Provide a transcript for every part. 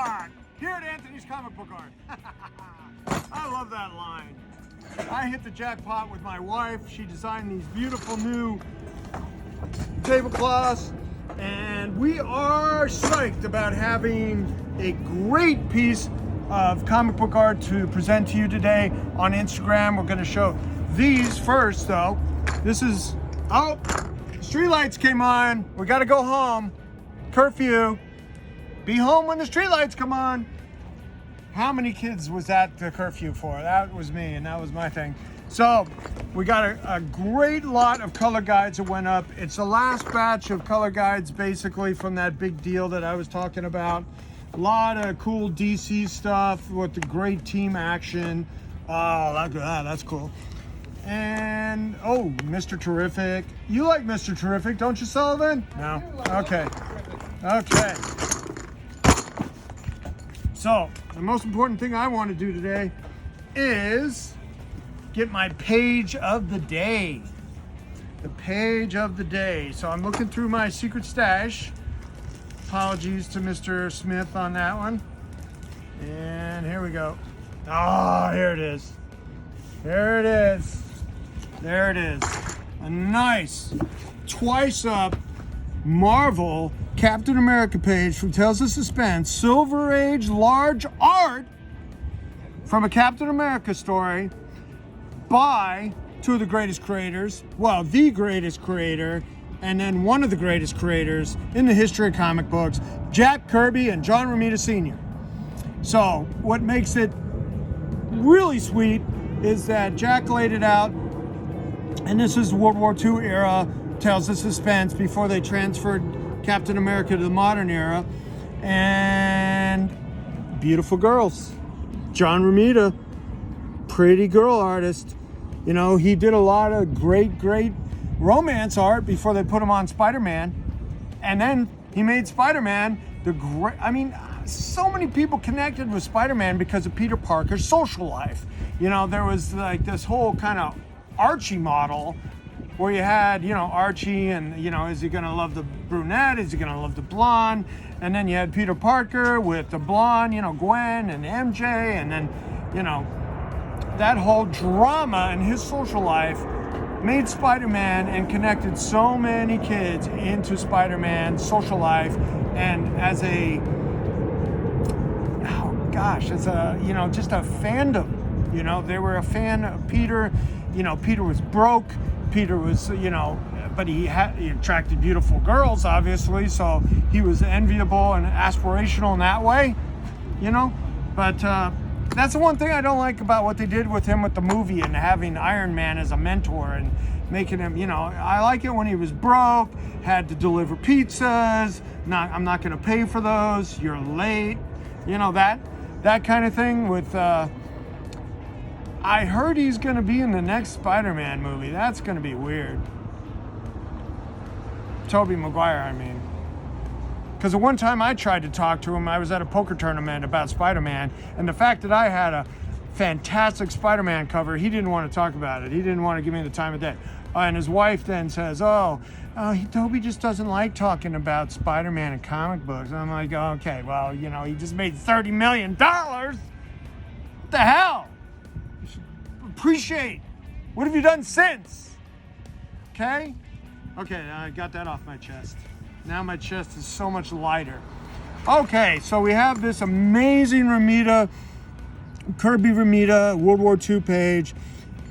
jackpot here at Anthony's Comic Book Art. I love that line. I hit the jackpot with my wife. She designed these beautiful new tablecloths, and we are psyched about having a great piece of comic book art to present to you today on Instagram. We're going to show these first, though. This is, oh, street lights came on. We got to go home. Curfew. Be home when the street lights come on. How many kids was that the curfew for? That was me, and that was my thing. So we got a great lot of color guides that went up. It's the last batch of color guides, basically, from that big deal that I was talking about. A lot of cool DC stuff with the great team action. Oh, that's cool. And, oh, Mr. Terrific. You like Mr. Terrific, don't you, Sullivan? No? Okay. Okay. So, the most important thing I want to do today is get my page of the day. The page of the day. So I'm looking through my secret stash. Apologies to Mr. Smith on that one. And here we go. Oh, here it is. There it is. There it is. A nice twice up Marvel Captain America page from Tales of Suspense, Silver Age large art from a Captain America story by two of the greatest creators, well, the greatest creator, and then one of the greatest creators in the history of comic books, Jack Kirby and John Romita Sr. So what makes it really sweet is that Jack laid it out, and this is World War II era Tales of Suspense before they transferred Captain America to the modern era. And beautiful girls. John Romita, pretty girl artist. You know, he did a lot of great romance art before they put him on Spider-Man. And then he made Spider-Man the great, I mean, so many people connected with Spider-Man because of Peter Parker's social life. You know, there was like this whole kind of Archie model where you had, you know, Archie and, you know, is he gonna love the brunette? Is he gonna love the blonde? And then you had Peter Parker with the blonde, you know, Gwen and MJ, and then, you know, that whole drama in his social life made Spider-Man and connected so many kids into Spider-Man's social life. And as a, oh gosh, as a, you know, just a fandom, you know, they were a fan of Peter. You know, Peter was broke. Peter was, you know, but he attracted beautiful girls, obviously, so he was enviable and aspirational in that way, you know. But that's the one thing I don't like about what they did with him with the movie and having Iron Man as a mentor and making him, you know, I like it when he was broke, had to deliver pizzas, I'm not going to pay for those, you're late, you know, that kind of thing with... I heard he's going to be in the next Spider-Man movie. That's going to be weird. Tobey Maguire, I mean. Because the one time I tried to talk to him, I was at a poker tournament about Spider-Man, and the fact that I had a fantastic Spider-Man cover, he didn't want to talk about it. He didn't want to give me the time of day. And his wife then says, Tobey just doesn't like talking about Spider-Man and comic books. And I'm like, okay, well, you know, he just made $30 million. What the hell? Appreciate. What have you done since? Okay, I got that off my chest. Now my chest is so much lighter. Okay, so we have this amazing Romita, Kirby Romita, World War II page,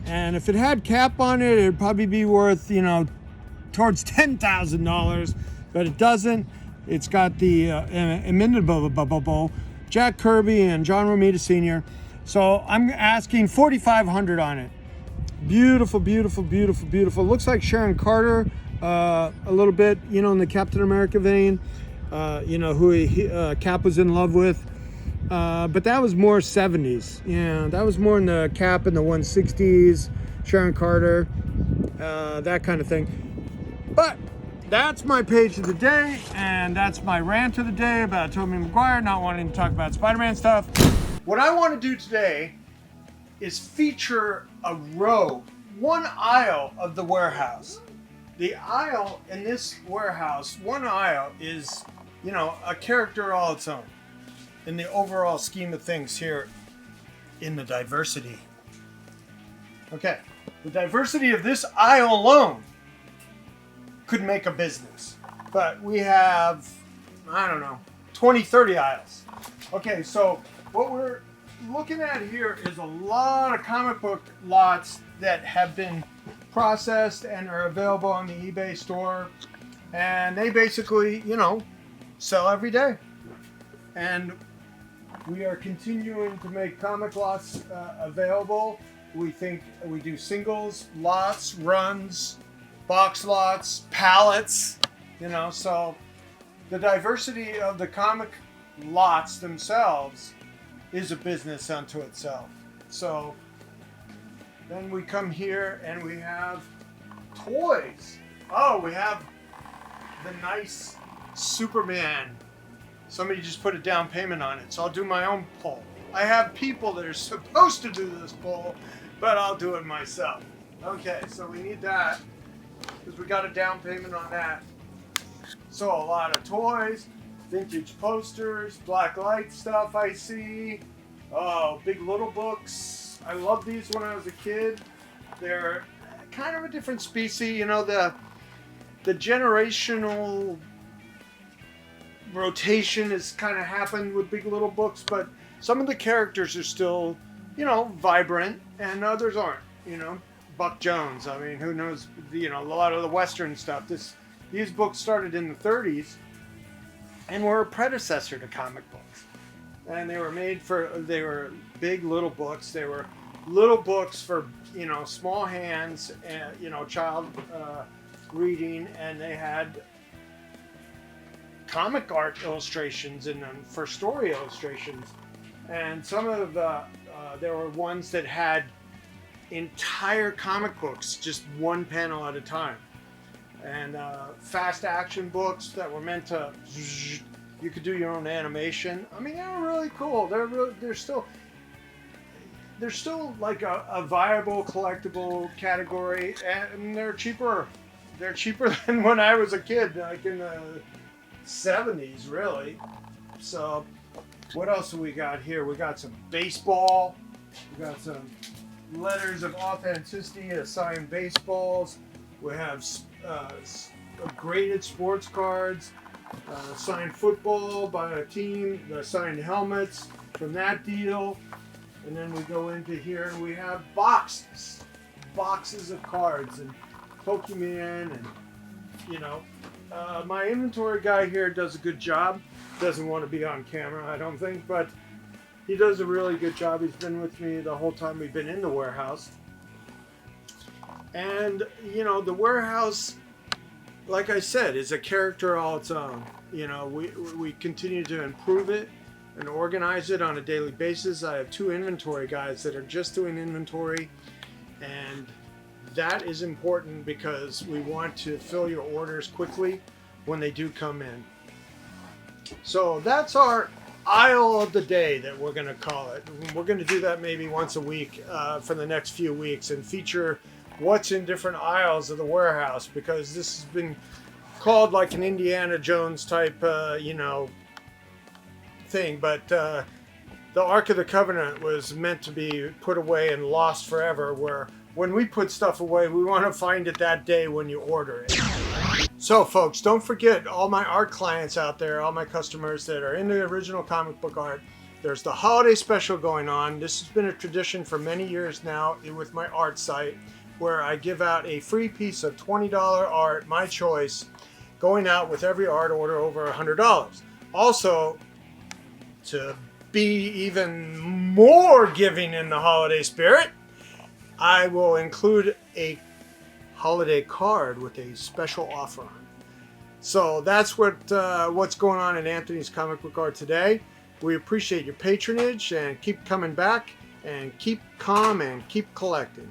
and if it had Cap on it, it'd probably be worth, you know, towards $10,000, but it doesn't. It's got the inimitable Jack Kirby and John Romita Sr. So I'm asking $4,500 on it. Beautiful, beautiful, beautiful, beautiful. Looks like Sharon Carter a little bit, you know, in the Captain America vein, you know, who Cap was in love with. But that was more 70s. Yeah, that was more in the Cap in the 160s, Sharon Carter, that kind of thing. But that's my page of the day, and that's my rant of the day about Tobey Maguire not wanting to talk about Spider-Man stuff. What I want to do today is feature a row, one aisle of the warehouse. The aisle in this warehouse, one aisle is, you know, a character all its own. in the overall scheme of things here in the diversity. Okay, the diversity of this aisle alone could make a business. But we have, I don't know, 20, 30 aisles. Okay, so what we're looking at here is a lot of comic book lots that have been processed and are available on the eBay store. And they basically, you know, sell every day. And we are continuing to make comic lots available. We think we do singles, lots, runs, box lots, pallets, you know, so the diversity of the comic lots themselves is a business unto itself. So then we come here and we have toys. Oh, we have the nice Superman. Somebody just put a down payment on it, so I'll do my own poll. I have people that are supposed to do this poll, but I'll do it myself. Okay, so we need that because we got a down payment on that. So a lot of toys, vintage posters, black light stuff I see. Oh, Big Little books. I loved these when I was a kid. They're kind of a different species, you know, the generational rotation has kind of happened with Big Little books, but some of the characters are still, you know, vibrant, and others aren't. You know, Buck Jones. I mean, who knows? You know, a lot of the Western stuff. These books started in the 30s, and were a predecessor to comic books. And they were made for. They were Big Little books. They were little books for, you know, small hands and, you know, child reading, and they had comic art illustrations in them for story illustrations. And some of there were ones that had entire comic books, just one panel at a time. And fast action books that were meant to, you could do your own animation. I mean, they were really cool. They're still like a viable collectible category, and they're cheaper. They're cheaper than when I was a kid, like in the 70s, really. So what else do we got here? We got some baseball. We got some letters of authenticity, signed baseballs. We have graded sports cards, signed football by a team, the signed helmets from that deal. And then we go into here and we have boxes of cards and Pokemon, and you know, my inventory guy here does a good job. Doesn't want to be on camera, I don't think, but he does a really good job. He's been with me the whole time we've been in the warehouse. And, you know, the warehouse, like I said, is a character all its own. You know, we continue to improve it and organize it on a daily basis. I have 2 inventory guys that are just doing inventory, and that is important because we want to fill your orders quickly when they do come in. So that's our aisle of the day that we're going to call it. We're going to do that maybe once a week for the next few weeks and feature what's in different aisles of the warehouse, because this has been called like an Indiana Jones type, you know, thing. But the Ark of the Covenant was meant to be put away and lost forever, where when we put stuff away, we want to find it that day when you order it. So folks, don't forget, all my art clients out there, all my customers that are into the original comic book art, there's the holiday special going on. This has been a tradition for many years now with my art site, where I give out a free piece of $20 art, my choice, going out with every art order over $100. Also, to be even more giving in the holiday spirit, I will include a holiday card with a special offer on it. So that's what's going on in Anthony's Comic Book Art today. We appreciate your patronage, and keep coming back, and keep calm and keep collecting.